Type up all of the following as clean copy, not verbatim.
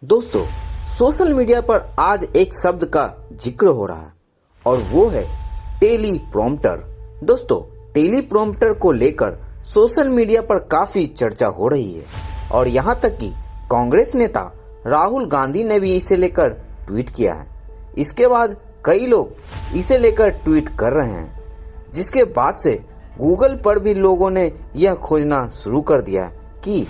दोस्तों, social media पर आज एक शब्द का जिक्र हो रहा है और वो है टेलीप्रॉम्प्टर। दोस्तों, टेलीप्रॉम्प्टर को लेकर सोशल मीडिया पर काफी चर्चा हो रही है और यहाँ तक कि कांग्रेस नेता राहुल गांधी ने भी इसे लेकर ट्वीट किया है। इसके बाद कई लोग इसे लेकर ट्वीट कर रहे हैं, जिसके बाद से गूगल पर भी लोगों ने यह खोजना शुरू कर दिया है कि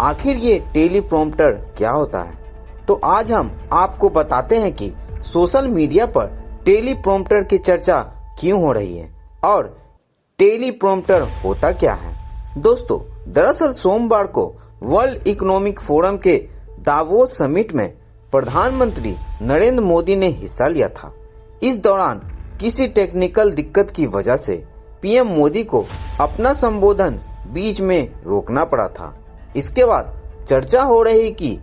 आखिर ये टेलीप्रॉम्प्टर क्या होता है। तो आज हम आपको बताते हैं कि सोशल मीडिया पर टेलीप्रॉम्प्टर की चर्चा क्यों हो रही है और टेलीप्रॉम्प्टर होता क्या है। दोस्तों, दरअसल सोमवार को वर्ल्ड इकोनॉमिक फोरम के दावोस समिट में प्रधानमंत्री नरेंद्र मोदी ने हिस्सा लिया था। इस दौरान किसी टेक्निकल दिक्कत की वजह से पीएम मोदी को अपना संबोधन बीच में रोकना पड़ा था। इसके बाद चर्चा हो रही कि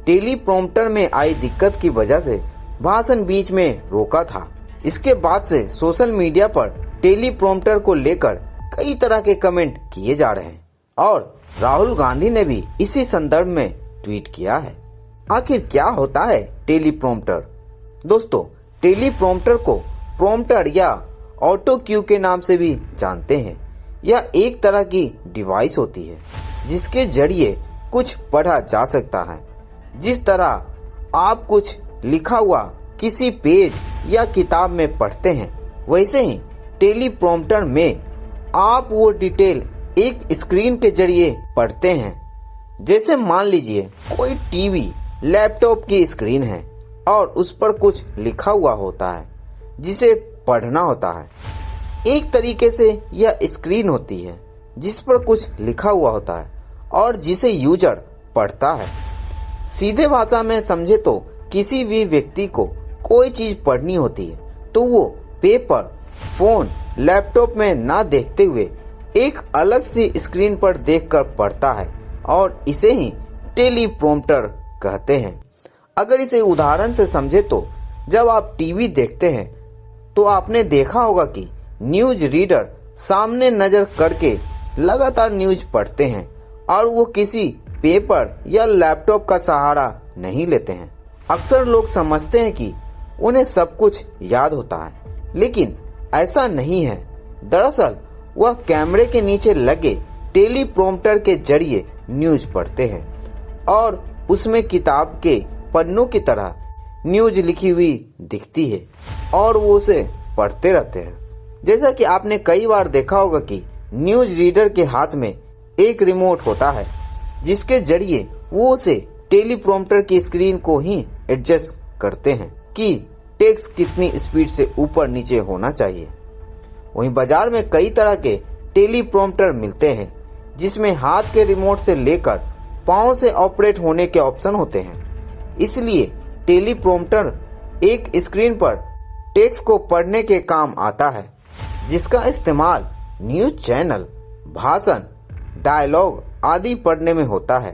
टेलीप्रॉम्प्टर में आई दिक्कत की वजह से भाषण बीच में रोका था। इसके बाद से सोशल मीडिया पर टेलीप्रॉम्प्टर को लेकर कई तरह के कमेंट किए जा रहे हैं और राहुल गांधी ने भी इसी संदर्भ में ट्वीट किया है। आखिर क्या होता है टेलीप्रॉम्प्टर? दोस्तों, टेलीप्रॉम्प्टर को प्रॉम्प्टर या ऑटो क्यू के नाम से भी जानते हैं। यह एक तरह की डिवाइस होती है जिसके जरिए कुछ पढ़ा जा सकता है। जिस तरह आप कुछ लिखा हुआ किसी पेज या किताब में पढ़ते हैं, वैसे ही टेलीप्रॉम्प्टर में आप वो डिटेल एक स्क्रीन के जरिए पढ़ते हैं। जैसे मान लीजिए कोई टीवी, लैपटॉप की स्क्रीन है और उस पर कुछ लिखा हुआ होता है जिसे पढ़ना होता है। एक तरीके से यह स्क्रीन होती है जिस पर कुछ लिखा हुआ होता है और जिसे यूजर पढ़ता है। सीधे भाषा में समझे तो किसी भी व्यक्ति को कोई चीज पढ़नी होती है तो वो पेपर, फोन, लैपटॉप में ना देखते हुए एक अलग सी स्क्रीन पर देखकर पढ़ता है और इसे ही टेलीप्रॉम्प्टर कहते हैं। अगर इसे उदाहरण से समझे तो जब आप टीवी देखते हैं तो आपने देखा होगा कि न्यूज रीडर सामने नजर करके लगातार न्यूज पढ़ते हैं और वो किसी पेपर या लैपटॉप का सहारा नहीं लेते हैं। अक्सर लोग समझते हैं कि उन्हें सब कुछ याद होता है, लेकिन ऐसा नहीं है। दरअसल वह कैमरे के नीचे लगे टेलीप्रॉम्प्टर के जरिए न्यूज पढ़ते हैं और उसमें किताब के पन्नों की तरह न्यूज लिखी हुई दिखती है और वो उसे पढ़ते रहते हैं। जैसा कि आपने कई बार देखा होगा कि न्यूज रीडर के हाथ में एक रिमोट होता है जिसके जरिए वो उसे टेलीप्रॉम्प्टर की स्क्रीन को ही एडजस्ट करते हैं कि टेक्स्ट कितनी स्पीड से ऊपर नीचे होना चाहिए। वहीं बाजार में कई तरह के टेलीप्रॉम्प्टर मिलते हैं जिसमें हाथ के रिमोट से लेकर पांव से ऑपरेट होने के ऑप्शन होते हैं। इसलिए टेलीप्रॉम्प्टर एक स्क्रीन पर टेक्स्ट को पढ़ने के काम आता है, जिसका इस्तेमाल न्यूज चैनल, भाषण, डायलॉग आदि पढ़ने में होता है।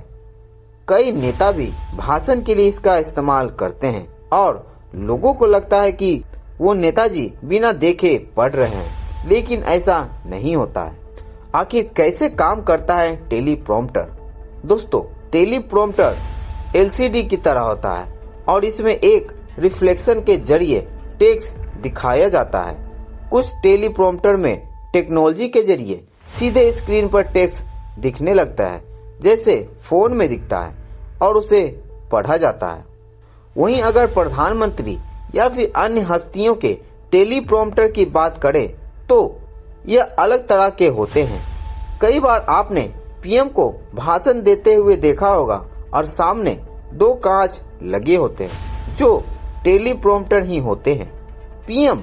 कई नेता भी भाषण के लिए इसका इस्तेमाल करते हैं और लोगों को लगता है कि वो नेताजी बिना देखे पढ़ रहे हैं, लेकिन ऐसा नहीं होता है। आखिर कैसे काम करता है टेलीप्रॉम्प्टर? दोस्तों, टेलीप्रॉम्प्टर एलसीडी की तरह होता है और इसमें एक रिफ्लेक्शन के जरिए टेक्स्ट दिखाया जाता है। कुछ टेलीप्रॉम्प्टर में टेक्नोलॉजी के जरिए सीधे स्क्रीन पर टेक्स्ट दिखने लगता है, जैसे फोन में दिखता है और उसे पढ़ा जाता है। वहीं अगर प्रधानमंत्री या फिर अन्य हस्तियों के टेलीप्रॉम्प्टर की बात करें तो यह अलग तरह के होते हैं। कई बार आपने पीएम को भाषण देते हुए देखा होगा और सामने दो कांच लगे होते हैं जो टेलीप्रॉम्प्टर ही होते हैं। पीएम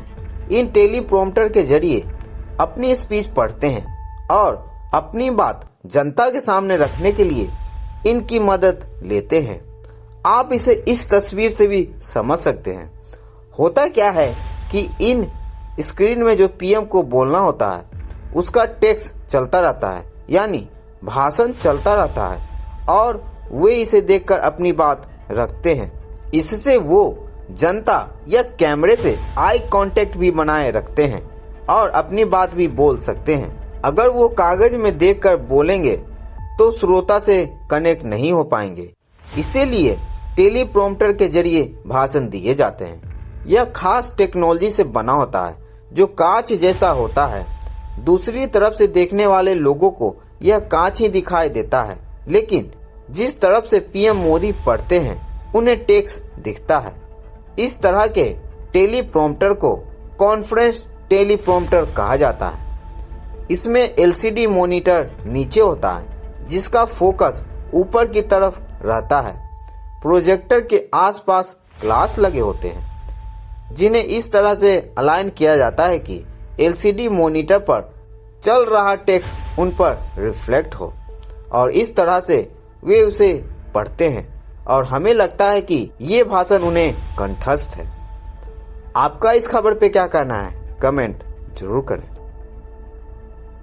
इन टेलीप्रॉम्प्टर के जरिए अपनी स्पीच पढ़ते हैं और अपनी बात जनता के सामने रखने के लिए इनकी मदद लेते हैं। आप इसे इस तस्वीर से भी समझ सकते हैं। होता क्या है कि इन स्क्रीन में जो पीएम को बोलना होता है उसका टेक्स्ट चलता रहता है, यानी भाषण चलता रहता है और वे इसे देखकर अपनी बात रखते हैं। इससे वो जनता या कैमरे से आई कांटेक्ट भी बनाए रखते हैं और अपनी बात भी बोल सकते हैं। अगर वो कागज में देखकर बोलेंगे तो श्रोता से कनेक्ट नहीं हो पाएंगे। इसीलिए टेलीप्रॉम्प्टर के जरिए भाषण दिए जाते हैं। यह खास टेक्नोलॉजी से बना होता है जो कांच जैसा होता है। दूसरी तरफ से देखने वाले लोगों को यह कांच ही दिखाई देता है, लेकिन जिस तरफ से पीएम मोदी पढ़ते हैं उन्हें टेक्स्ट दिखता है। इस तरह के टेलीप्रॉम्प्टर को कॉन्फ्रेंस टेलीप्रॉम्प्टर कहा जाता है। इसमें एलसीडी मॉनिटर नीचे होता है जिसका फोकस ऊपर की तरफ रहता है। प्रोजेक्टर के आसपास ग्लास लगे होते हैं जिन्हें इस तरह से अलाइन किया जाता है कि एलसीडी मॉनिटर पर चल रहा टेक्स्ट उन पर रिफ्लेक्ट हो और इस तरह से वे उसे पढ़ते हैं और हमें लगता है कि ये भाषण उन्हें कंठस्थ है। आपका इस खबर पे क्या कहना है? कमेंट जरूर करें।